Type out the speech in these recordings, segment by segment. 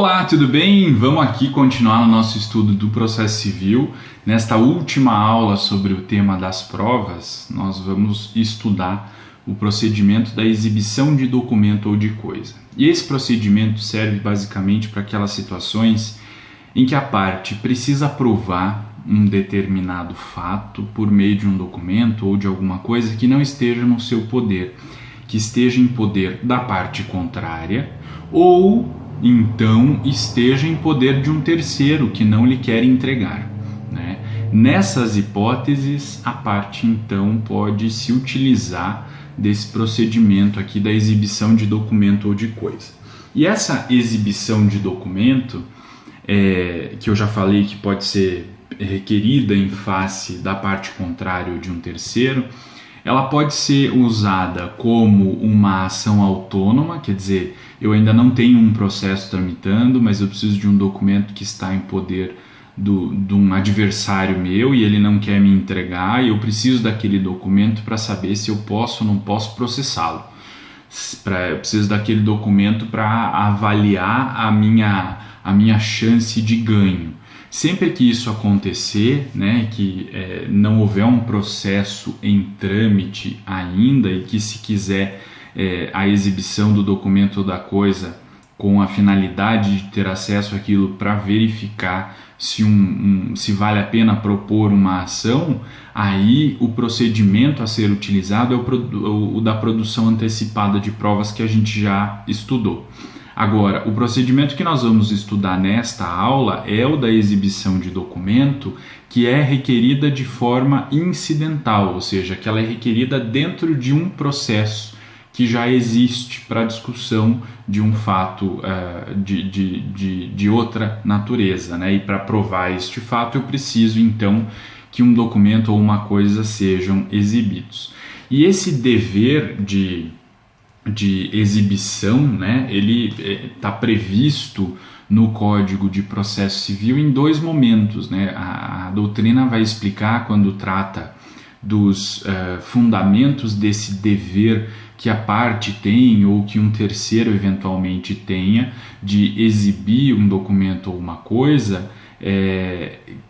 Olá, tudo bem? Vamos aqui continuar no nosso estudo do processo civil. Nesta última aula sobre o tema das provas, nós vamos estudar o procedimento da exibição de documento ou de coisa. E esse procedimento serve basicamente para aquelas situações em que a parte precisa provar um determinado fato por meio de um documento ou de alguma coisa que não esteja no seu poder, que esteja em poder da parte contrária ou então esteja em poder de um terceiro que não lhe quer entregar, né? Nessas hipóteses, a parte então pode se utilizar desse procedimento aqui da exibição de documento ou de coisa. E essa exibição de documento, que eu já falei que pode ser requerida em face da parte contrária ou de um terceiro, ela pode ser usada como uma ação autônoma, quer dizer, eu ainda não tenho um processo tramitando, mas eu preciso de um documento que está em poder de um adversário meu e ele não quer me entregar, e eu preciso daquele documento para saber se eu posso ou não posso processá-lo. Eu preciso daquele documento para avaliar a minha chance de ganho. Sempre que isso acontecer, né, que não houver um processo em trâmite ainda e que se quiser a exibição do documento ou da coisa com a finalidade de ter acesso àquilo para verificar se vale a pena propor uma ação, aí o procedimento a ser utilizado é o da produção antecipada de provas que a gente já estudou. Agora, o procedimento que nós vamos estudar nesta aula é o da exibição de documento, que é requerida de forma incidental, ou seja, que ela é requerida dentro de um processo que já existe para discussão de um fato de outra natureza, né? E para provar este fato eu preciso então que um documento ou uma coisa sejam exibidos. E esse dever de exibição, né, ele está previsto no Código de Processo Civil em dois momentos, né? A doutrina vai explicar quando trata dos fundamentos desse dever que a parte tem ou que um terceiro eventualmente tenha de exibir um documento ou uma coisa,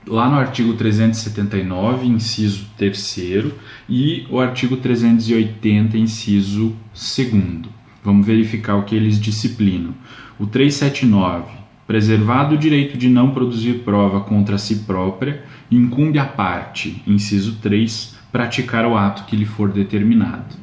lá no artigo 379, inciso 3º, e o artigo 380, inciso 2º. Vamos verificar o que eles disciplinam. O 379, preservado o direito de não produzir prova contra si própria, incumbe à parte, inciso 3, praticar o ato que lhe for determinado.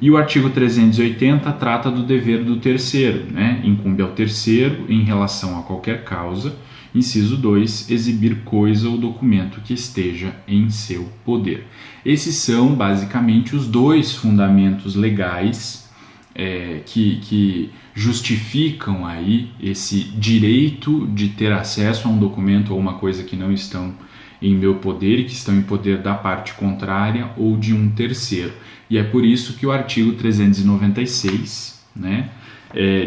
E o artigo 380 trata do dever do terceiro, né? Incumbe ao terceiro, em relação a qualquer causa, inciso 2, exibir coisa ou documento que esteja em seu poder. Esses são, basicamente, os dois fundamentos legais que justificam aí esse direito de ter acesso a um documento ou uma coisa que não estão em meu poder e que estão em poder da parte contrária ou de um terceiro. E é por isso que o artigo 396, né,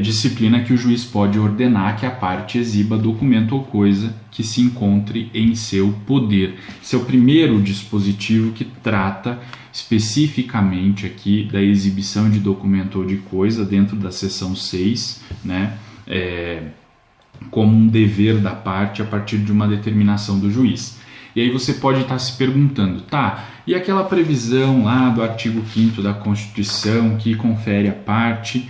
disciplina que o juiz pode ordenar que a parte exiba documento ou coisa que se encontre em seu poder. Esse é o primeiro dispositivo que trata especificamente aqui da exibição de documento ou de coisa dentro da seção 6, né, como um dever da parte a partir de uma determinação do juiz. E aí você pode estar se perguntando, tá, e aquela previsão lá do artigo 5º da Constituição que confere à parte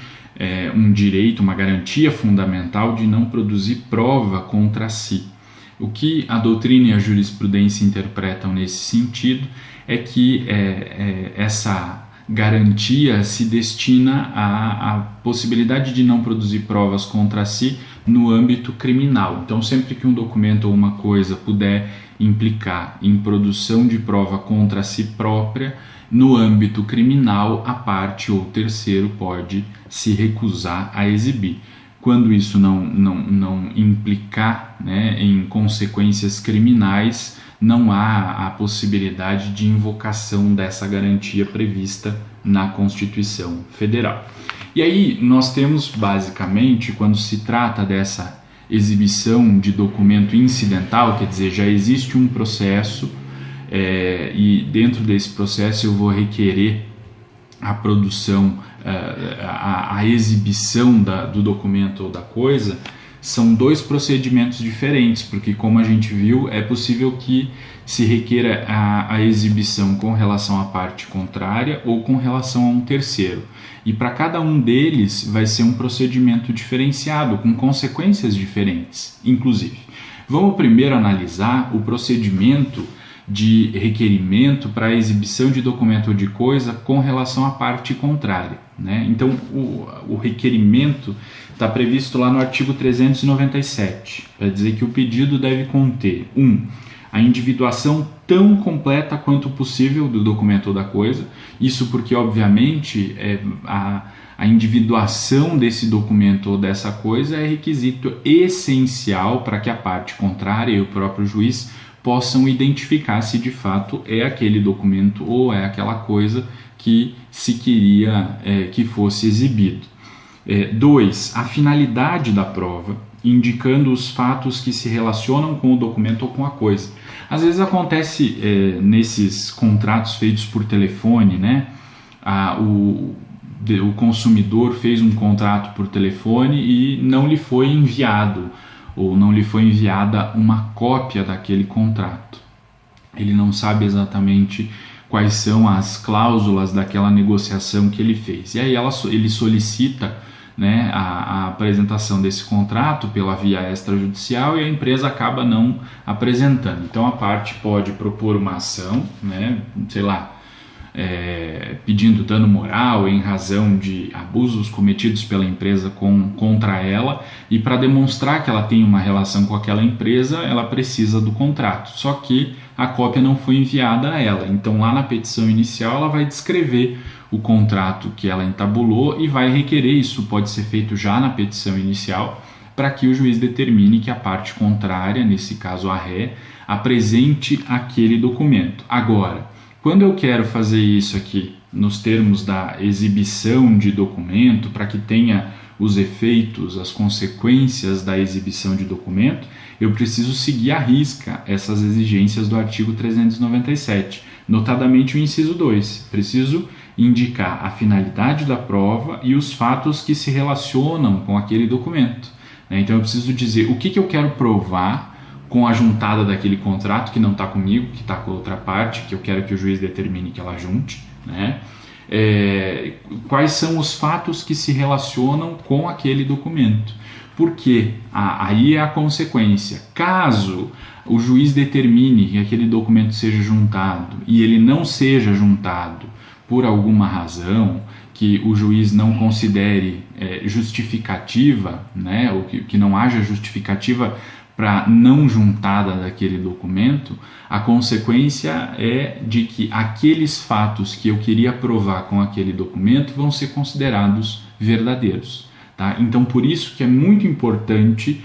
um direito, uma garantia fundamental de não produzir prova contra si? O que a doutrina e a jurisprudência interpretam nesse sentido é que essa garantia se destina à possibilidade de não produzir provas contra si no âmbito criminal. Então, sempre que um documento ou uma coisa puder implicar em produção de prova contra si própria, no âmbito criminal, a parte ou terceiro pode se recusar a exibir. Quando isso não implicar, né, em consequências criminais, não há a possibilidade de invocação dessa garantia prevista na Constituição Federal. E aí nós temos basicamente, quando se trata dessa exibição de documento incidental, quer dizer, já existe um processo e dentro desse processo eu vou requerer a produção, a exibição do documento ou da coisa, são dois procedimentos diferentes, porque como a gente viu, é possível que se requeira a exibição com relação à parte contrária ou com relação a um terceiro. E para cada um deles vai ser um procedimento diferenciado, com consequências diferentes, inclusive. Vamos primeiro analisar o procedimento de requerimento para a exibição de documento ou de coisa com relação à parte contrária, né? Então, o requerimento está previsto lá no artigo 397, para dizer que o pedido deve conter 1. A individuação tão completa quanto possível do documento ou da coisa, isso porque, obviamente, a individuação desse documento ou dessa coisa é requisito essencial para que a parte contrária e o próprio juiz possam identificar se de fato é aquele documento ou é aquela coisa que se queria que fosse exibido. 2. A finalidade da prova, indicando os fatos que se relacionam com o documento ou com a coisa. Às vezes acontece nesses contratos feitos por telefone, né? O consumidor fez um contrato por telefone e não lhe foi enviado ou não lhe foi enviada uma cópia daquele contrato. Ele não sabe exatamente quais são as cláusulas daquela negociação que ele fez. E aí ele solicita, né, a apresentação desse contrato pela via extrajudicial e a empresa acaba não apresentando. Então a parte pode propor uma ação, né, sei lá, pedindo dano moral em razão de abusos cometidos pela empresa contra ela, e para demonstrar que ela tem uma relação com aquela empresa, ela precisa do contrato, só que a cópia não foi enviada a ela. Então lá na petição inicial ela vai descrever o contrato que ela entabulou e vai requerer, isso pode ser feito já na petição inicial, para que o juiz determine que a parte contrária, nesse caso a ré, apresente aquele documento. Agora, quando eu quero fazer isso aqui nos termos da exibição de documento, para que tenha os efeitos, as consequências da exibição de documento, eu preciso seguir à risca essas exigências do artigo 397, notadamente o inciso 2. Preciso indicar a finalidade da prova e os fatos que se relacionam com aquele documento. Então eu preciso dizer o que eu quero provar com a juntada daquele contrato que não está comigo, que está com a outra parte, que eu quero que o juiz determine que ela junte, né? Quais são os fatos que se relacionam com aquele documento. Porque aí é a consequência. Caso o juiz determine que aquele documento seja juntado e ele não seja juntado por alguma razão, que o juiz não considere justificativa, né, ou que não haja justificativa para não juntada daquele documento, a consequência é de que aqueles fatos que eu queria provar com aquele documento vão ser considerados verdadeiros. Tá? Então, por isso que é muito importante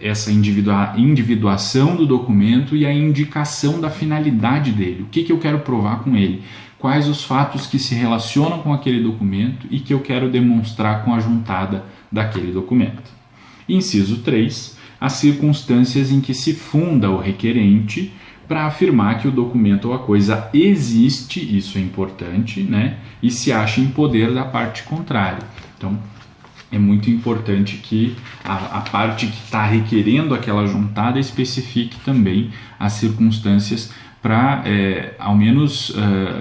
essa individuação do documento e a indicação da finalidade dele. O que eu quero provar com ele? Quais os fatos que se relacionam com aquele documento e que eu quero demonstrar com a juntada daquele documento. Inciso 3. As circunstâncias em que se funda o requerente para afirmar que o documento ou a coisa existe, isso é importante, né? E se acha em poder da parte contrária. Então, é muito importante que a parte que está requerendo aquela juntada especifique também as circunstâncias para, ao menos,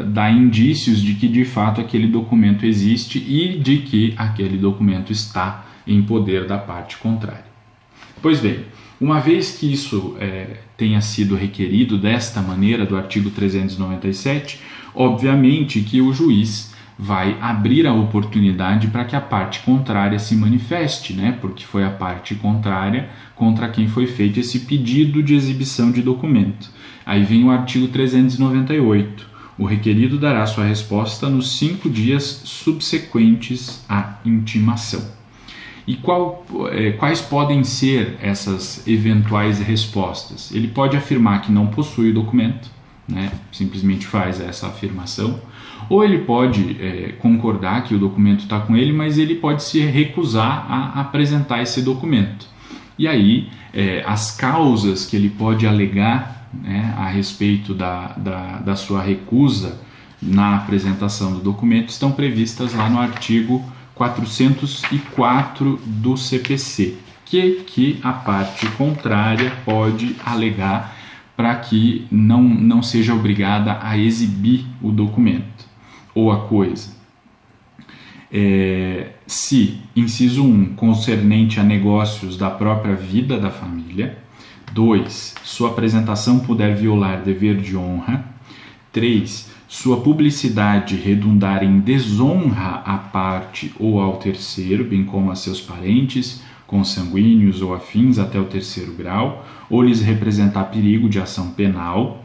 dar indícios de que, de fato, aquele documento existe e de que aquele documento está em poder da parte contrária. Pois bem, uma vez que isso tenha sido requerido desta maneira do artigo 397, obviamente que o juiz vai abrir a oportunidade para que a parte contrária se manifeste, né? Porque foi a parte contrária contra quem foi feito esse pedido de exibição de documento. Aí vem o artigo 398. O requerido dará sua resposta nos 5 dias subsequentes à intimação. E quais podem ser essas eventuais respostas? Ele pode afirmar que não possui o documento, né? Simplesmente faz essa afirmação, ou ele pode concordar que o documento está com ele, mas ele pode se recusar a apresentar esse documento. E aí as causas que ele pode alegar, né, a respeito da sua recusa na apresentação do documento estão previstas lá no artigo 404 do CPC, que a parte contrária pode alegar para que não seja obrigada a exibir o documento ou a coisa. Se, inciso 1, concernente a negócios da própria vida da família. 2, sua apresentação puder violar dever de honra. 3, sua publicidade redundar em desonra à parte ou ao terceiro, bem como a seus parentes, consanguíneos ou afins até o 3º grau, ou lhes representar perigo de ação penal.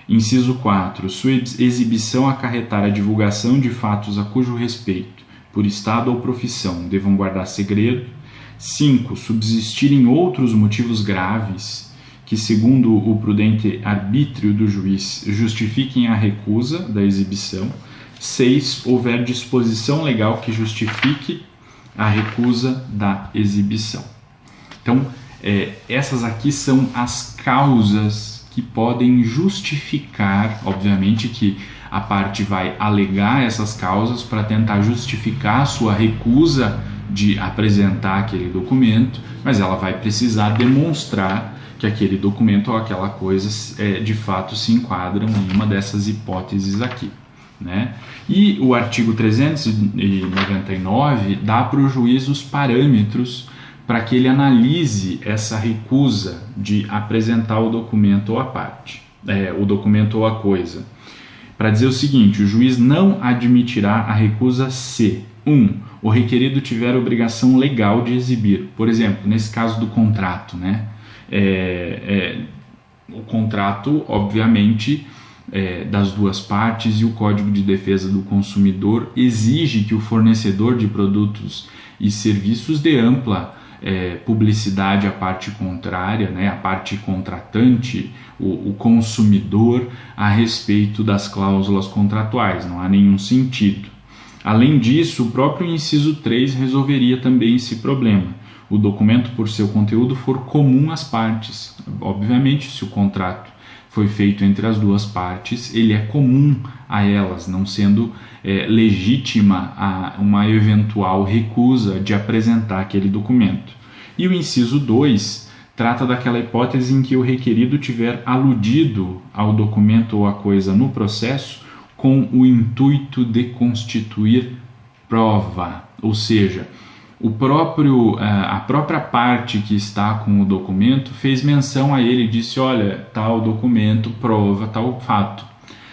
Inciso 4, sua exibição acarretar a divulgação de fatos a cujo respeito, por estado ou profissão, devam guardar segredo. 5, subsistirem outros motivos graves que, segundo o prudente arbítrio do juiz, justifiquem a recusa da exibição. 6, houver disposição legal que justifique a recusa da exibição. Então, essas aqui são as causas que podem justificar, obviamente que a parte vai alegar essas causas para tentar justificar a sua recusa de apresentar aquele documento, mas ela vai precisar demonstrar que aquele documento ou aquela coisa de fato se enquadram em uma dessas hipóteses aqui, né? E o artigo 399 dá para o juiz os parâmetros para que ele analise essa recusa de apresentar o documento ou a parte, o documento ou a coisa. Para dizer o seguinte, o juiz não admitirá a recusa se 1. O requerido tiver obrigação legal de exibir. Por exemplo, nesse caso do contrato, né? O contrato, obviamente, das duas partes, e o Código de Defesa do Consumidor exige que o fornecedor de produtos e serviços dê ampla publicidade à parte contrária, né, à parte contratante, o consumidor, a respeito das cláusulas contratuais. Não há nenhum sentido. Além disso, o próprio inciso 3 resolveria também esse problema. O documento, por seu conteúdo, for comum às partes. Obviamente, se o contrato foi feito entre as duas partes, ele é comum a elas, não sendo legítima uma eventual recusa de apresentar aquele documento. E o inciso 2 trata daquela hipótese em que o requerido tiver aludido ao documento ou à coisa no processo com o intuito de constituir prova, ou seja, a própria parte que está com o documento fez menção a ele e disse, olha, tal documento prova tal fato,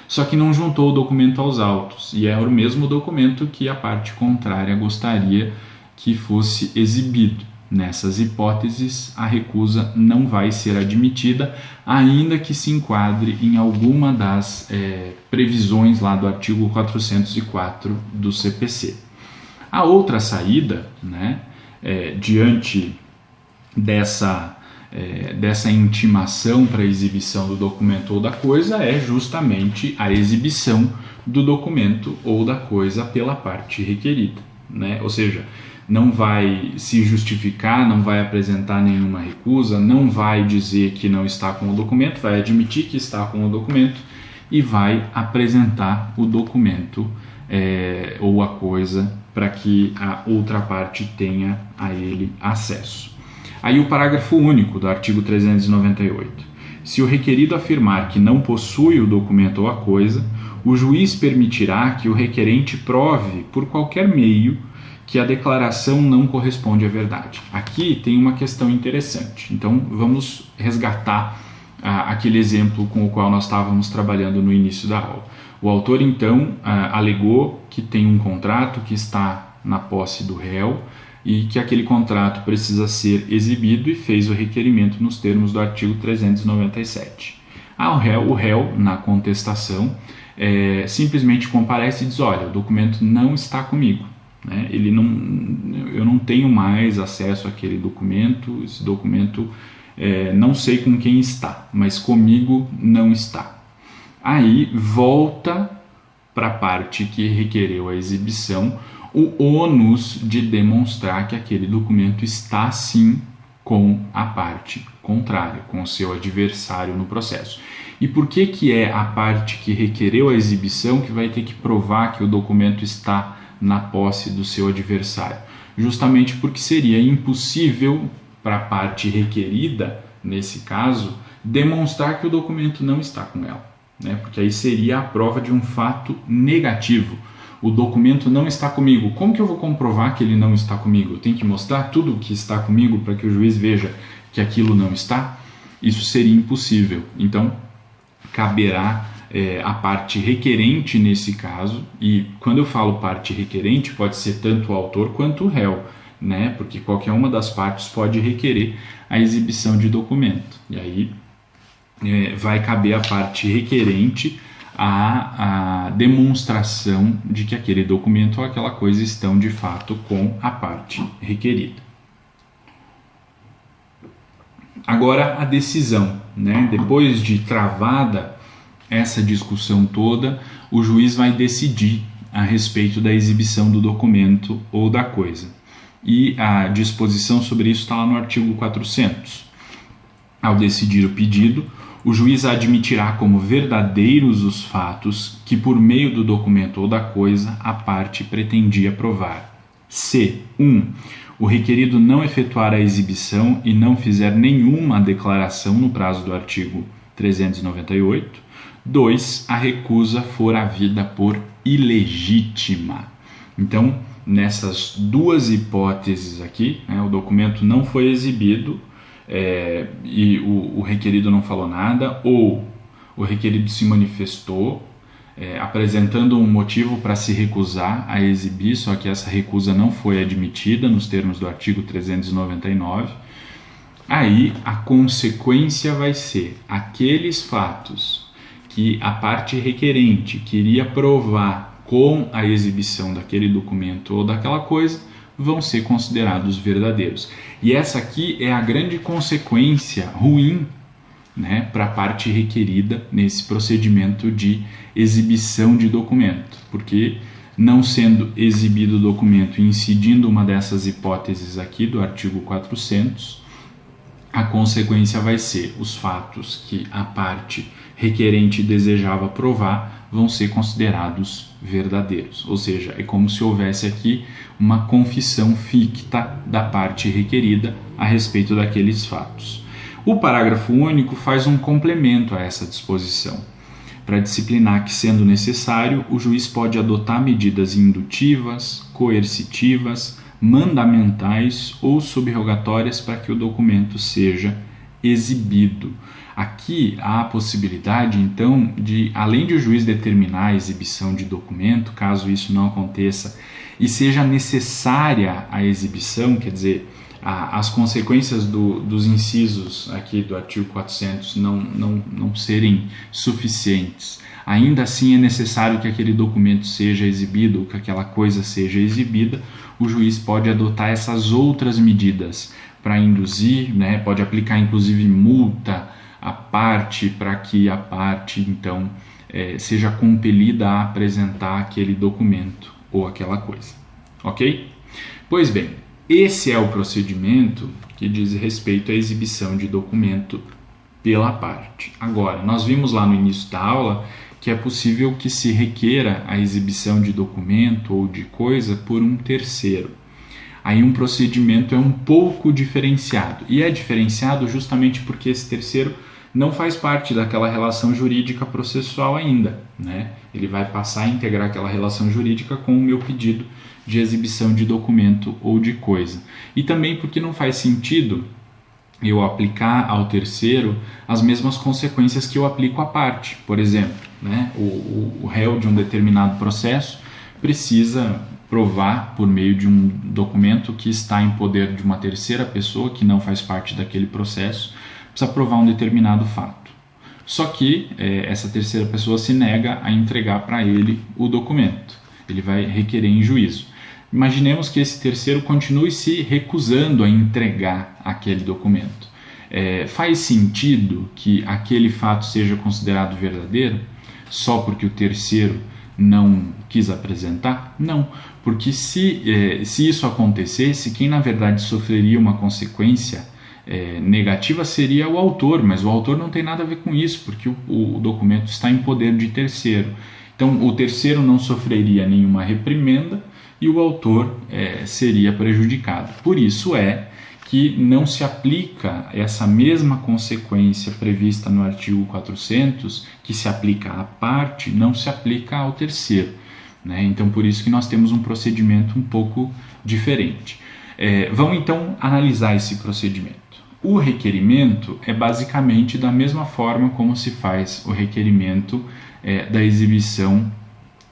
só que não juntou o documento aos autos, e era o mesmo documento que a parte contrária gostaria que fosse exibido. Nessas hipóteses, a recusa não vai ser admitida, ainda que se enquadre em alguma das previsões lá do artigo 404 do CPC. A outra saída, né, diante dessa intimação para a exibição do documento ou da coisa, é justamente a exibição do documento ou da coisa pela parte requerida, né? Ou seja, não vai se justificar, não vai apresentar nenhuma recusa, não vai dizer que não está com o documento, vai admitir que está com o documento e vai apresentar o documento ou a coisa para que a outra parte tenha a ele acesso. Aí o parágrafo único do artigo 398. Se o requerido afirmar que não possui o documento ou a coisa, o juiz permitirá que o requerente prove por qualquer meio que a declaração não corresponde à verdade. Aqui tem uma questão interessante. Então vamos resgatar aquele exemplo com o qual nós estávamos trabalhando no início da aula. O autor então alegou que tem um contrato que está na posse do réu e que aquele contrato precisa ser exibido e fez o requerimento nos termos do artigo 397. O réu, na contestação, simplesmente comparece e diz, olha, o documento não está comigo. Né? Eu não tenho mais acesso àquele documento, esse documento não sei com quem está, mas comigo não está. Aí volta para a parte que requereu a exibição o ônus de demonstrar que aquele documento está sim com a parte contrária, com o seu adversário no processo. E por que é a parte que requereu a exibição que vai ter que provar que o documento está na posse do seu adversário? Justamente porque seria impossível para a parte requerida, nesse caso, demonstrar que o documento não está com ela, né? Porque aí seria a prova de um fato negativo. O documento não está comigo. Como que eu vou comprovar que ele não está comigo? Eu tenho que mostrar tudo o que está comigo para que o juiz veja que aquilo não está? Isso seria impossível. Então, caberá a parte requerente nesse caso, e quando eu falo parte requerente, pode ser tanto o autor quanto o réu, né? Porque qualquer uma das partes pode requerer a exibição de documento. E aí vai caber à parte requerente a demonstração de que aquele documento ou aquela coisa estão de fato com a parte requerida. Agora a decisão, né? Depois de travada essa discussão toda, o juiz vai decidir a respeito da exibição do documento ou da coisa. E a disposição sobre isso está lá no artigo 400. Ao decidir o pedido, o juiz admitirá como verdadeiros os fatos que, por meio do documento ou da coisa, a parte pretendia provar. Se 1. O requerido não efetuar a exibição e não fizer nenhuma declaração no prazo do artigo 398. 2. A recusa for havida por ilegítima. Então, nessas duas hipóteses aqui, né, o documento não foi exibido, e o requerido não falou nada, ou o requerido se manifestou apresentando um motivo para se recusar a exibir, só que essa recusa não foi admitida nos termos do artigo 399, aí a consequência vai ser aqueles fatos que a parte requerente queria provar com a exibição daquele documento ou daquela coisa, vão ser considerados verdadeiros. E essa aqui é a grande consequência ruim, né, para a parte requerida nesse procedimento de exibição de documento, porque não sendo exibido o documento e incidindo uma dessas hipóteses aqui do artigo 400, a consequência vai ser os fatos que a parte requerente desejava provar vão ser considerados verdadeiros, ou seja, é como se houvesse aqui uma confissão ficta da parte requerida a respeito daqueles fatos. O parágrafo único faz um complemento a essa disposição, para disciplinar que, sendo necessário, o juiz pode adotar medidas indutivas, coercitivas, mandamentais ou subrogatórias para que o documento seja exibido. Aqui há a possibilidade, então, de, além de o juiz determinar a exibição de documento, caso isso não aconteça, e seja necessária a exibição, quer dizer, as consequências dos incisos aqui do artigo 400 não serem suficientes. Ainda assim é necessário que aquele documento seja exibido, ou que aquela coisa seja exibida, o juiz pode adotar essas outras medidas para induzir, né, pode aplicar inclusive multa à parte, para que a parte então seja compelida a apresentar aquele documento ou aquela coisa. Ok? Pois bem, esse é o procedimento que diz respeito à exibição de documento pela parte. Agora, nós vimos lá no início da aula que é possível que se requeira a exibição de documento ou de coisa por um terceiro. Aí um procedimento é um pouco diferenciado, e é diferenciado justamente porque esse terceiro não faz parte daquela relação jurídica processual ainda, né? Ele vai passar a integrar aquela relação jurídica com o meu pedido de exibição de documento ou de coisa. E também porque não faz sentido eu aplicar ao terceiro as mesmas consequências que eu aplico à parte. Por exemplo, né, o réu de um determinado processo precisa provar por meio de um documento que está em poder de uma terceira pessoa que não faz parte daquele processo, precisa provar um determinado fato. Só que essa terceira pessoa se nega a entregar para ele o documento. Ele vai requerer em juízo. Imaginemos que esse terceiro continue se recusando a entregar aquele documento. Faz sentido que aquele fato seja considerado verdadeiro só porque o terceiro não quis apresentar? Não, porque se isso acontecesse, quem na verdade sofreria uma consequência negativa seria o autor, mas o autor não tem nada a ver com isso, porque o documento está em poder de terceiro. Então o terceiro não sofreria nenhuma reprimenda e o autor seria prejudicado. Por isso que não se aplica essa mesma consequência prevista no artigo 400, que se aplica à parte, não se aplica ao terceiro, né? Então, por isso que nós temos um procedimento um pouco diferente. Vamos então analisar esse procedimento. O requerimento é basicamente da mesma forma como se faz o requerimento da exibição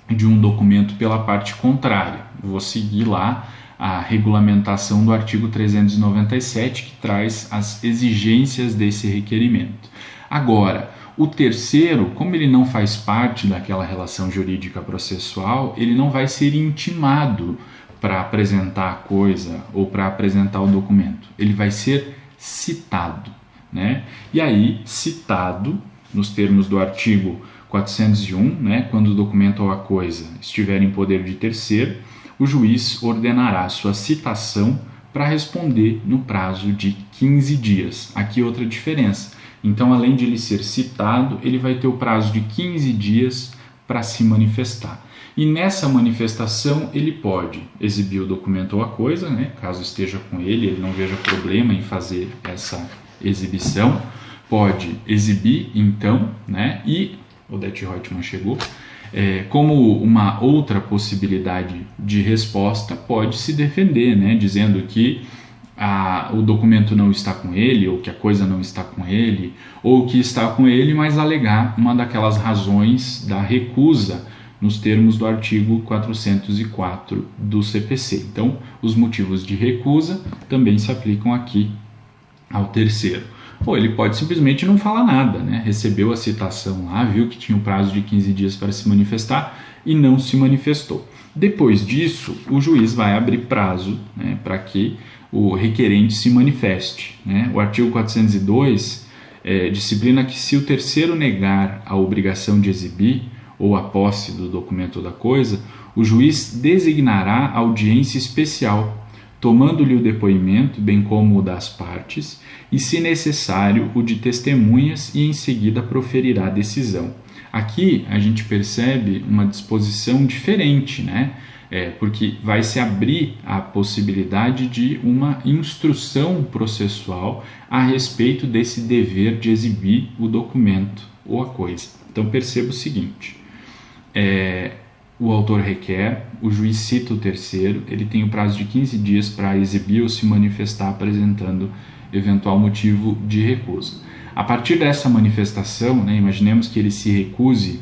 de um documento pela parte contrária. Vou seguir lá a regulamentação do artigo 397, que traz as exigências desse requerimento. Agora, o terceiro, como ele não faz parte daquela relação jurídica processual, ele não vai ser intimado para apresentar a coisa ou para apresentar o documento. Ele vai ser citado, né? E aí, citado, nos termos do artigo 401, né, quando o documento ou a coisa estiver em poder de terceiro, o juiz ordenará sua citação para responder no prazo de 15 dias. Aqui outra diferença. Então, além de ele ser citado, ele vai ter o prazo de 15 dias para se manifestar. E nessa manifestação ele pode exibir o documento ou a coisa, né, caso esteja com ele não veja problema em fazer essa exibição, pode exibir então, né, e Odete Reutemann chegou, como uma outra possibilidade de resposta, pode se defender, né, dizendo que o documento não está com ele, ou que a coisa não está com ele, ou que está com ele, mas alegar uma daquelas razões da recusa nos termos do artigo 404 do CPC. Então, os motivos de recusa também se aplicam aqui ao terceiro. Ou ele pode simplesmente não falar nada, né? Recebeu a citação lá, viu que tinha um prazo de 15 dias para se manifestar e não se manifestou. Depois disso, o juiz vai abrir prazo, né, para que o requerente se manifeste, né? O artigo 402 disciplina que se o terceiro negar a obrigação de exibir ou a posse do documento ou da coisa, o juiz designará audiência especial, tomando-lhe o depoimento, bem como o das partes, e, se necessário, o de testemunhas, e em seguida proferirá a decisão. Aqui a gente percebe uma disposição diferente, né? Porque vai se abrir a possibilidade de uma instrução processual a respeito desse dever de exibir o documento ou a coisa. Então perceba o seguinte, o autor requer, o juiz cita o terceiro, ele tem o prazo de 15 dias para exibir ou se manifestar apresentando eventual motivo de recusa. A partir dessa manifestação, né, imaginemos que ele se recuse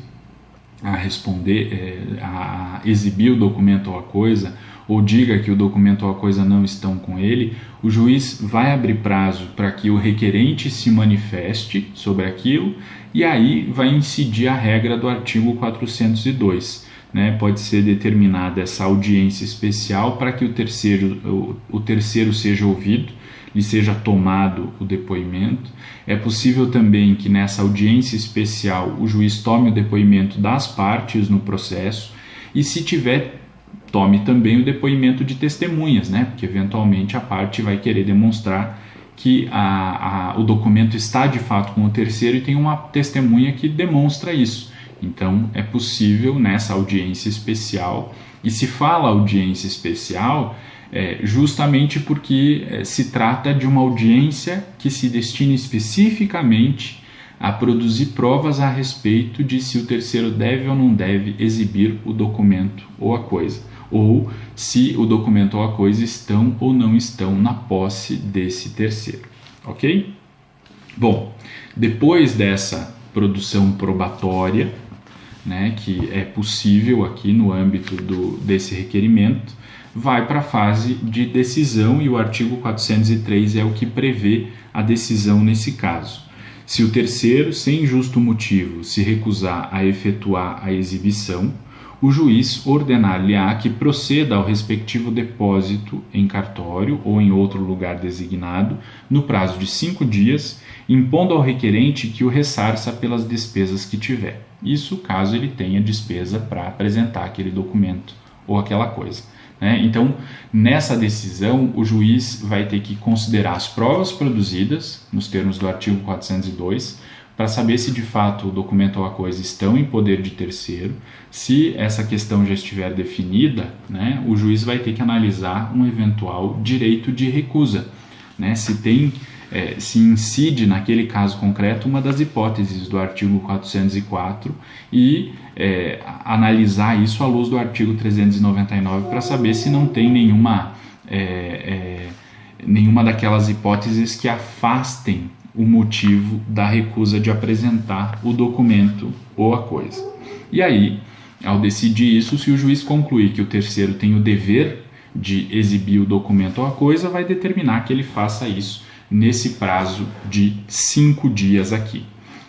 a responder, a exibir o documento ou a coisa, ou diga que o documento ou a coisa não estão com ele, o juiz vai abrir prazo para que o requerente se manifeste sobre aquilo, e aí vai incidir a regra do artigo 402. Né? Pode ser determinada essa audiência especial para que o terceiro seja ouvido, lhe seja tomado o depoimento. É possível também que nessa audiência especial o juiz tome o depoimento das partes no processo e, se tiver, tome também o depoimento de testemunhas, né? Porque eventualmente a parte vai querer demonstrar que o documento está de fato com o terceiro e tem uma testemunha que demonstra isso. Então é possível nessa audiência especial, e se fala audiência especial justamente porque se trata de uma audiência que se destina especificamente a produzir provas a respeito de se o terceiro deve ou não deve exibir o documento ou a coisa, ou se o documento ou a coisa estão ou não estão na posse desse terceiro, ok? Bom, depois dessa produção probatória, né, que é possível aqui no âmbito desse requerimento, vai para a fase de decisão, e o artigo 403 é o que prevê a decisão nesse caso. Se o terceiro, sem justo motivo, se recusar a efetuar a exibição, o juiz ordenar-lhe-á que proceda ao respectivo depósito em cartório ou em outro lugar designado, no prazo de 5 dias, impondo ao requerente que o ressarça pelas despesas que tiver. Isso caso ele tenha despesa para apresentar aquele documento ou aquela coisa. Então, nessa decisão, o juiz vai ter que considerar as provas produzidas, nos termos do artigo 402, para saber se de fato o documento ou a coisa estão em poder de terceiro. Se essa questão já estiver definida, né, o juiz vai ter que analisar um eventual direito de recusa, né, se incide naquele caso concreto uma das hipóteses do artigo 404 e analisar isso à luz do artigo 399 para saber se não tem nenhuma daquelas hipóteses que afastem o motivo da recusa de apresentar o documento ou a coisa. E aí, ao decidir isso, se o juiz concluir que o terceiro tem o dever de exibir o documento ou a coisa, vai determinar que ele faça isso nesse prazo de 5 dias aqui.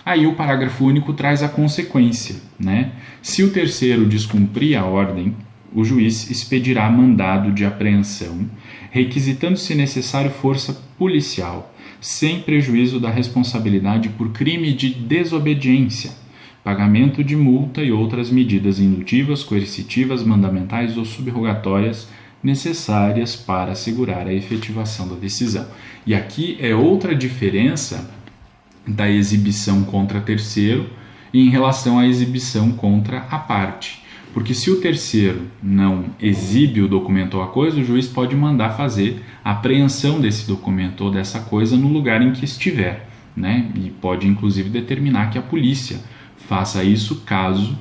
Aí o parágrafo único traz a consequência, né? Se o terceiro descumprir a ordem, o juiz expedirá mandado de apreensão, requisitando, se necessário, força policial, sem prejuízo da responsabilidade por crime de desobediência, pagamento de multa e outras medidas indutivas, coercitivas, mandamentais ou subrogatórias necessárias para assegurar a efetivação da decisão. E aqui é outra diferença da exibição contra terceiro em relação à exibição contra a parte. Porque se o terceiro não exibe o documento ou a coisa, o juiz pode mandar fazer a apreensão desse documento ou dessa coisa no lugar em que estiver, né? E pode inclusive determinar que a polícia faça isso caso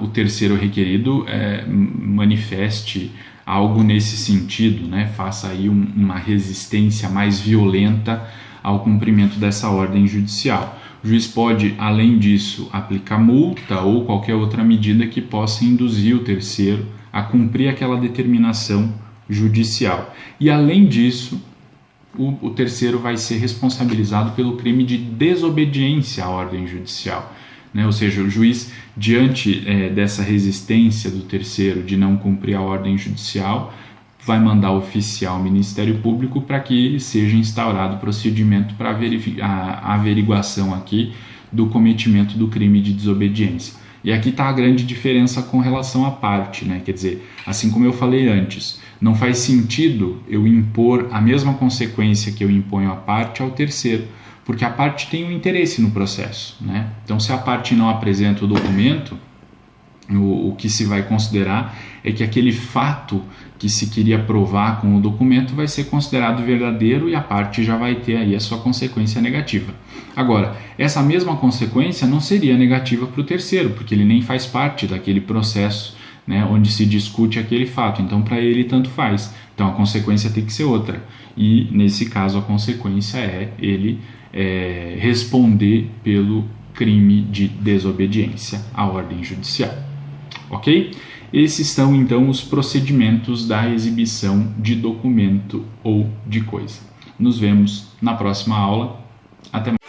o terceiro requerido manifeste algo nesse sentido, né? Faça aí uma resistência mais violenta ao cumprimento dessa ordem judicial. O juiz pode, além disso, aplicar multa ou qualquer outra medida que possa induzir o terceiro a cumprir aquela determinação judicial. E, além disso, o terceiro vai ser responsabilizado pelo crime de desobediência à ordem judicial, né? Ou seja, o juiz, diante dessa resistência do terceiro de não cumprir a ordem judicial, vai mandar oficiar ao Ministério Público para que seja instaurado o procedimento para a averiguação aqui do cometimento do crime de desobediência. E aqui está a grande diferença com relação à parte, né? Quer dizer, assim como eu falei antes, não faz sentido eu impor a mesma consequência que eu imponho à parte ao terceiro, porque a parte tem um interesse no processo, né? Então, se a parte não apresenta o documento, o que se vai considerar é que aquele fato que se queria provar com o documento vai ser considerado verdadeiro e a parte já vai ter aí a sua consequência negativa. Agora, essa mesma consequência não seria negativa para o terceiro, porque ele nem faz parte daquele processo, né, onde se discute aquele fato. Então, para ele, tanto faz. Então, a consequência tem que ser outra. E, nesse caso, a consequência é ele responder pelo crime de desobediência à ordem judicial. Ok? Esses são, então, os procedimentos da exibição de documento ou de coisa. Nos vemos na próxima aula. Até mais.